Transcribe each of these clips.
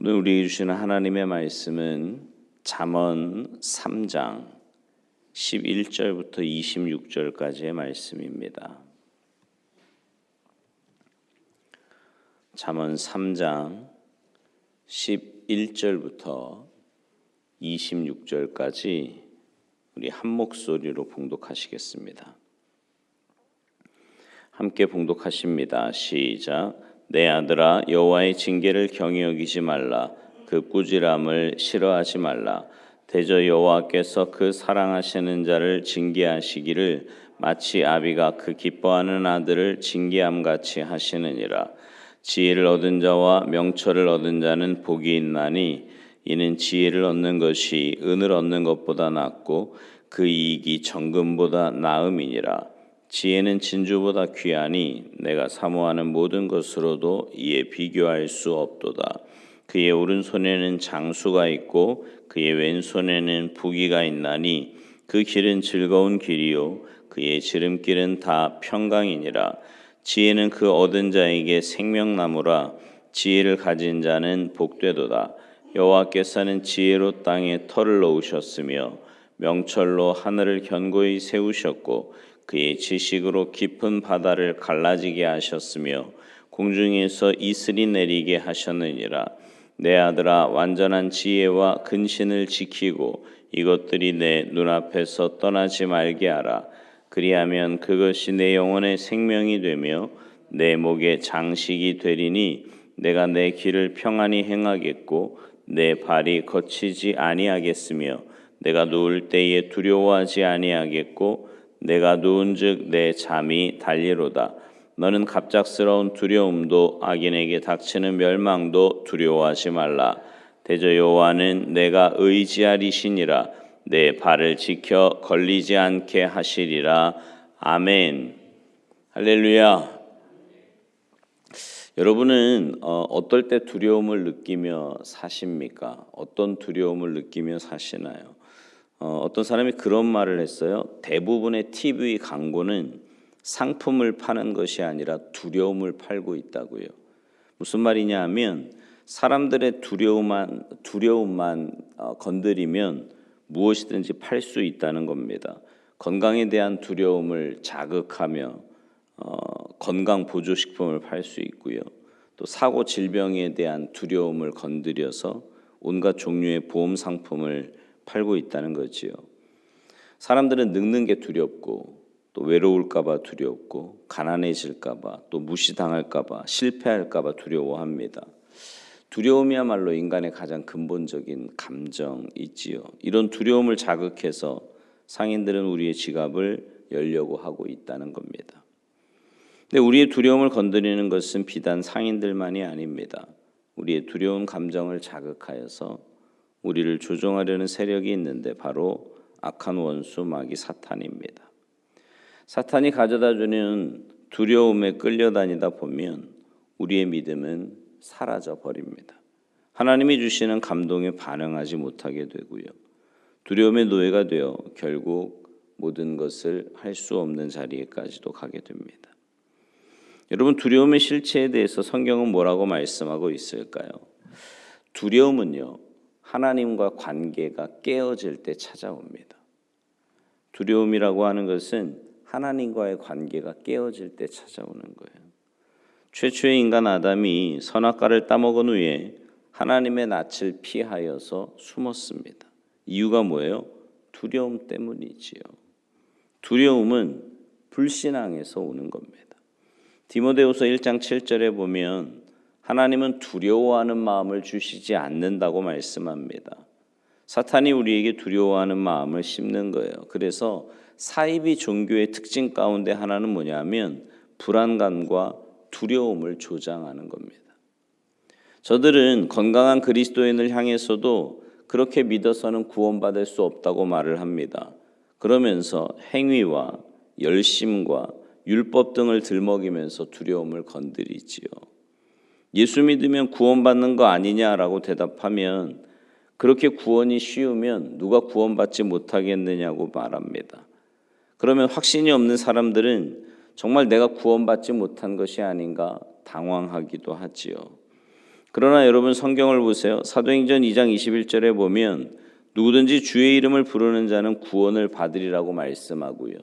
오늘 우리에게 주시는 하나님의 말씀은 잠언 3장 11절부터 26절까지의 말씀입니다. 잠언 3장 11절부터 26절까지 우리 한 목소리로 봉독하시겠습니다. 함께 봉독하십니다. 시작. 내 아들아, 여호와의 징계를 경히 여기지 말라. 그 꾸지람을 싫어하지 말라. 대저 여호와께서 그 사랑하시는 자를 징계하시기를 마치 아비가 그 기뻐하는 아들을 징계함같이 하시느니라. 지혜를 얻은 자와 명철을 얻은 자는 복이 있나니 이는 지혜를 얻는 것이 은을 얻는 것보다 낫고 그 이익이 정금보다 나음이니라. 지혜는 진주보다 귀하니 내가 사모하는 모든 것으로도 이에 비교할 수 없도다. 그의 오른손에는 장수가 있고 그의 왼손에는 부귀가 있나니 그 길은 즐거운 길이요 그의 지름길은 다 평강이니라. 지혜는 그 얻은 자에게 생명나무라. 지혜를 가진 자는 복되도다. 여호와께서는 지혜로 땅에 터를 놓으셨으며 명철로 하늘을 견고히 세우셨고 그의 지식으로 깊은 바다를 갈라지게 하셨으며 공중에서 이슬이 내리게 하셨느니라. 내 아들아, 완전한 지혜와 근신을 지키고 이것들이 내 눈앞에서 떠나지 말게 하라. 그리하면 그것이 내 영혼의 생명이 되며 내 목의 장식이 되리니 내가 내 길을 평안히 행하겠고 내 발이 거치지 아니하겠으며 내가 누울 때에 두려워하지 아니하겠고 내가 누운즉 내 잠이 달리로다. 너는 갑작스러운 두려움도 악인에게 닥치는 멸망도 두려워하지 말라. 대저 여호와는 내가 의지하리시니라. 내 발을 지켜 걸리지 않게 하시리라. 아멘. 할렐루야. 여러분은 어떨 때 두려움을 느끼며 사십니까? 어떤 두려움을 느끼며 사시나요? 어떤 사람이 그런 말을 했어요. 대부분의 TV 광고는 상품을 파는 것이 아니라 두려움을 팔고 있다고요. 무슨 말이냐 하면 사람들의 두려움만 건드리면 무엇이든지 팔 수 있다는 겁니다. 건강에 대한 두려움을 자극하며 건강 보조식품을 팔 수 있고요. 또 사고 질병에 대한 두려움을 건드려서 온갖 종류의 보험 상품을 팔고 있다는 거지요. 사람들은 늙는 게 두렵고 또 외로울까 봐 두렵고 가난해질까 봐 또 무시당할까 봐 실패할까 봐 두려워합니다. 두려움이야말로 인간의 가장 근본적인 감정이지요. 이런 두려움을 자극해서 상인들은 우리의 지갑을 열려고 하고 있다는 겁니다. 근데 우리의 두려움을 건드리는 것은 비단 상인들만이 아닙니다. 우리의 두려운 감정을 자극하여서 우리를 조종하려는 세력이 있는데 바로 악한 원수 마귀 사탄입니다. 사탄이 가져다주는 두려움에 끌려다니다 보면 우리의 믿음은 사라져 버립니다. 하나님이 주시는 감동에 반응하지 못하게 되고요. 두려움의 노예가 되어 결국 모든 것을 할 수 없는 자리에까지도 가게 됩니다. 여러분, 두려움의 실체에 대해서 성경은 뭐라고 말씀하고 있을까요? 두려움은요, 하나님과 관계가 깨어질 때 찾아옵니다. 두려움이라고 하는 것은 하나님과의 관계가 깨어질 때 찾아오는 거예요. 최초의 인간 아담이 선악과를 따먹은 후에 하나님의 낯을 피하여서 숨었습니다. 이유가 뭐예요? 두려움 때문이지요. 두려움은 불신앙에서 오는 겁니다. 디모데후서 1장 7절에 보면 하나님은 두려워하는 마음을 주시지 않는다고 말씀합니다. 사탄이 우리에게 두려워하는 마음을 심는 거예요. 그래서 사이비 종교의 특징 가운데 하나는 뭐냐면 불안감과 두려움을 조장하는 겁니다. 저들은 건강한 그리스도인을 향해서도 그렇게 믿어서는 구원받을 수 없다고 말을 합니다. 그러면서 행위와 열심과 율법 등을 들먹이면서 두려움을 건드리지요. 예수 믿으면 구원받는 거 아니냐라고 대답하면 그렇게 구원이 쉬우면 누가 구원받지 못하겠느냐고 말합니다. 그러면 확신이 없는 사람들은 정말 내가 구원받지 못한 것이 아닌가 당황하기도 하지요. 그러나 여러분 성경을 보세요. 사도행전 2장 21절에 보면 누구든지 주의 이름을 부르는 자는 구원을 받으리라고 말씀하고요.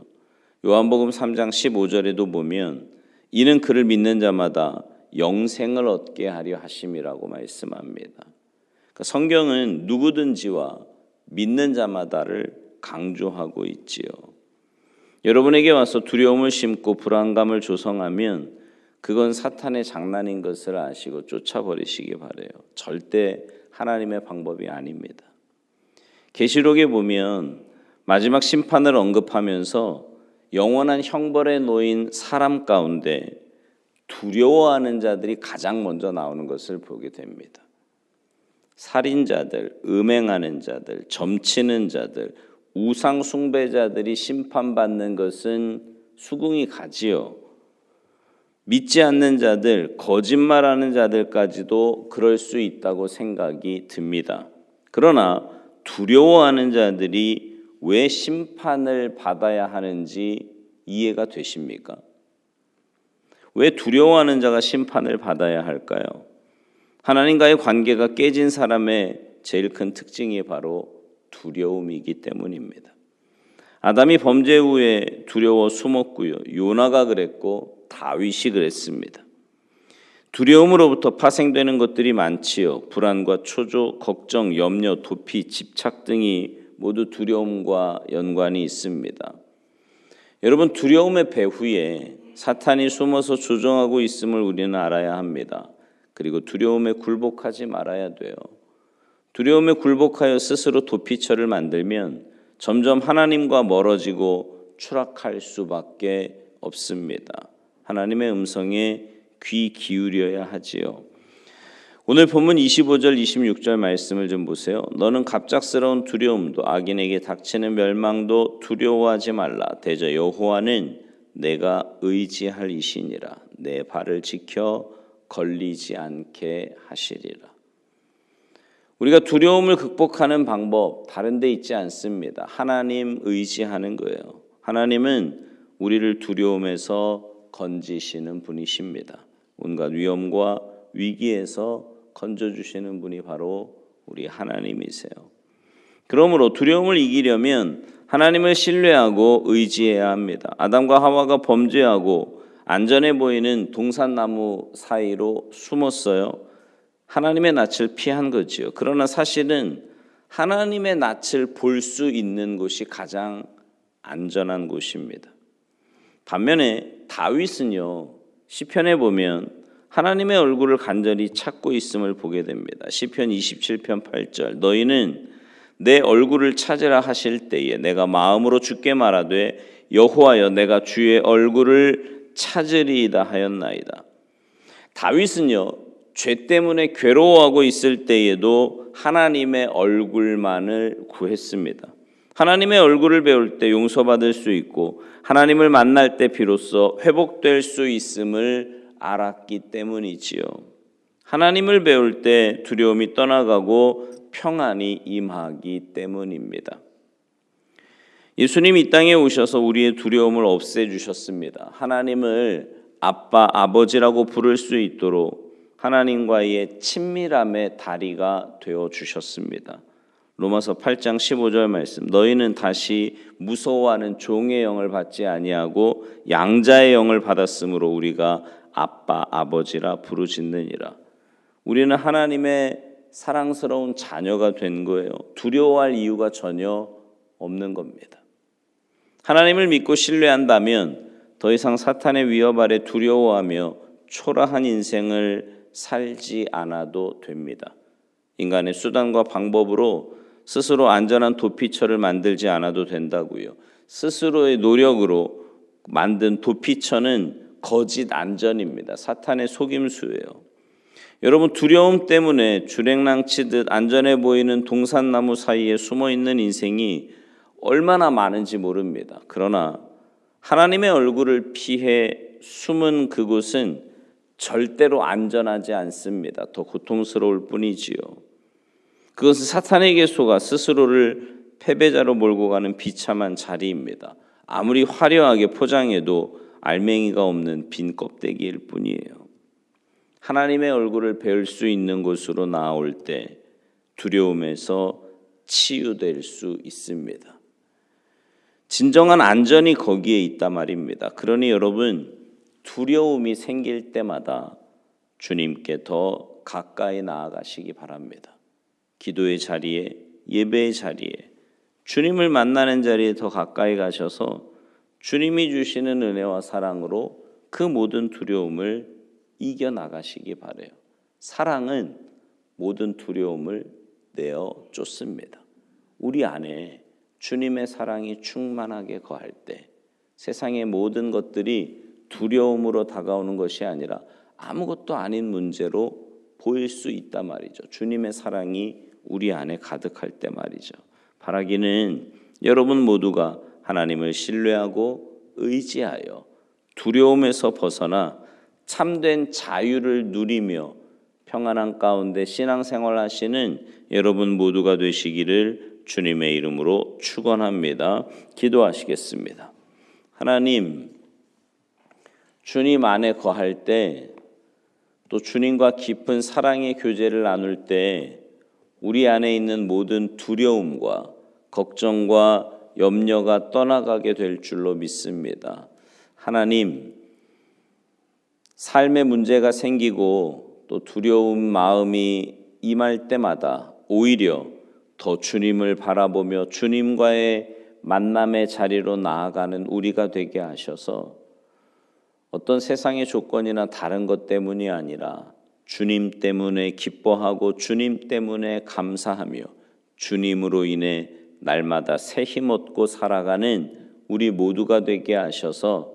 요한복음 3장 15절에도 보면 이는 그를 믿는 자마다 영생을 얻게 하려 하심이라고 말씀합니다. 그러니까 성경은 누구든지와 믿는 자마다를 강조하고 있지요. 여러분에게 와서 두려움을 심고 불안감을 조성하면 그건 사탄의 장난인 것을 아시고 쫓아버리시기 바라요. 절대 하나님의 방법이 아닙니다. 계시록에 보면 마지막 심판을 언급하면서 영원한 형벌에 놓인 사람 가운데 두려워하는 자들이 가장 먼저 나오는 것을 보게 됩니다. 살인자들, 음행하는 자들, 점치는 자들, 우상 숭배자들이 심판받는 것은 수긍이 가지요. 믿지 않는 자들, 거짓말하는 자들까지도 그럴 수 있다고 생각이 듭니다. 그러나 두려워하는 자들이 왜 심판을 받아야 하는지 이해가 되십니까? 왜 두려워하는 자가 심판을 받아야 할까요? 하나님과의 관계가 깨진 사람의 제일 큰 특징이 바로 두려움이기 때문입니다. 아담이 범죄 후에 두려워 숨었고요. 요나가 그랬고 다윗이 그랬습니다. 두려움으로부터 파생되는 것들이 많지요. 불안과 초조, 걱정, 염려, 도피, 집착 등이 모두 두려움과 연관이 있습니다. 여러분, 두려움의 배후에 사탄이 숨어서 조종하고 있음을 우리는 알아야 합니다. 그리고 두려움에 굴복하지 말아야 돼요. 두려움에 굴복하여 스스로 도피처를 만들면 점점 하나님과 멀어지고 추락할 수밖에 없습니다. 하나님의 음성에 귀 기울여야 하지요. 오늘 본문 25절 26절 말씀을 좀 보세요. 너는 갑작스러운 두려움도 악인에게 닥치는 멸망도 두려워하지 말라. 대저 여호와는 내가 의지할 이시니라. 내 발을 지켜 걸리지 않게 하시리라. 우리가 두려움을 극복하는 방법 다른 데 있지 않습니다. 하나님 의지하는 거예요. 하나님은 우리를 두려움에서 건지시는 분이십니다. 온갖 위험과 위기에서 건져주시는 분이 바로 우리 하나님이세요. 그러므로 두려움을 이기려면 하나님을 신뢰하고 의지해야 합니다. 아담과 하와가 범죄하고 안전해 보이는 동산나무 사이로 숨었어요. 하나님의 낯을 피한 거지요. 그러나 사실은 하나님의 낯을 볼 수 있는 곳이 가장 안전한 곳입니다. 반면에 다윗은요, 시편에 보면 하나님의 얼굴을 간절히 찾고 있음을 보게 됩니다. 시편 27편 8절 너희는 내 얼굴을 찾으라 하실 때에 내가 마음으로 주께 말하되 여호와여 내가 주의 얼굴을 찾으리이다 하였나이다. 다윗은요, 죄 때문에 괴로워하고 있을 때에도 하나님의 얼굴만을 구했습니다. 하나님의 얼굴을 배울 때 용서받을 수 있고 하나님을 만날 때 비로소 회복될 수 있음을 알았기 때문이지요. 하나님을 배울 때 두려움이 떠나가고 평안이 임하기 때문입니다. 예수님이 이 땅에 오셔서 우리의 두려움을 없애주셨습니다. 하나님을 아빠, 아버지라고 부를 수 있도록 하나님과의 친밀함의 다리가 되어주셨습니다. 로마서 8장 15절 말씀 너희는 다시 무서워하는 종의 영을 받지 아니하고 양자의 영을 받았으므로 우리가 아빠, 아버지라 부르짖느니라. 우리는 하나님의 사랑스러운 자녀가 된 거예요. 두려워할 이유가 전혀 없는 겁니다. 하나님을 믿고 신뢰한다면 더 이상 사탄의 위협 아래 두려워하며 초라한 인생을 살지 않아도 됩니다. 인간의 수단과 방법으로 스스로 안전한 도피처를 만들지 않아도 된다고요. 스스로의 노력으로 만든 도피처는 거짓 안전입니다. 사탄의 속임수예요. 여러분, 두려움 때문에 주랭랑치듯 안전해 보이는 동산나무 사이에 숨어있는 인생이 얼마나 많은지 모릅니다. 그러나 하나님의 얼굴을 피해 숨은 그곳은 절대로 안전하지 않습니다. 더 고통스러울 뿐이지요. 그것은 사탄에게 속아 스스로를 패배자로 몰고 가는 비참한 자리입니다. 아무리 화려하게 포장해도 알맹이가 없는 빈 껍데기일 뿐이에요. 하나님의 얼굴을 뵐 수 있는 곳으로 나아올 때 두려움에서 치유될 수 있습니다. 진정한 안전이 거기에 있단 말입니다. 그러니 여러분, 두려움이 생길 때마다 주님께 더 가까이 나아가시기 바랍니다. 기도의 자리에, 예배의 자리에, 주님을 만나는 자리에 더 가까이 가셔서 주님이 주시는 은혜와 사랑으로 그 모든 두려움을 이겨나가시기 바라요. 사랑은 모든 두려움을 내어 쫓습니다. 우리 안에 주님의 사랑이 충만하게 거할 때 세상의 모든 것들이 두려움으로 다가오는 것이 아니라 아무것도 아닌 문제로 보일 수 있단 말이죠. 주님의 사랑이 우리 안에 가득할 때 말이죠. 바라기는 여러분 모두가 하나님을 신뢰하고 의지하여 두려움에서 벗어나 참된 자유를 누리며 평안한 가운데 신앙생활 하시는 여러분 모두가 되시기를 주님의 이름으로 축원합니다. 기도하시겠습니다. 하나님, 주님 안에 거할 때 또 주님과 깊은 사랑의 교제를 나눌 때 우리 안에 있는 모든 두려움과 걱정과 염려가 떠나가게 될 줄로 믿습니다. 하나님, 삶에 문제가 생기고 또 두려운 마음이 임할 때마다 오히려 더 주님을 바라보며 주님과의 만남의 자리로 나아가는 우리가 되게 하셔서 어떤 세상의 조건이나 다른 것 때문이 아니라 주님 때문에 기뻐하고 주님 때문에 감사하며 주님으로 인해 날마다 새 힘 얻고 살아가는 우리 모두가 되게 하셔서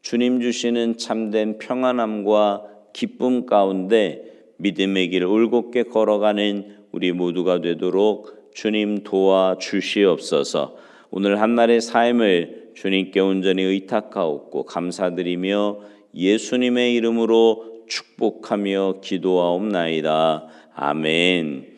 주님 주시는 참된 평안함과 기쁨 가운데 믿음의 길 올곧게 걸어가는 우리 모두가 되도록 주님 도와주시옵소서. 오늘 한날의 삶을 주님께 온전히 의탁하옵고 감사드리며 예수님의 이름으로 축복하며 기도하옵나이다. 아멘.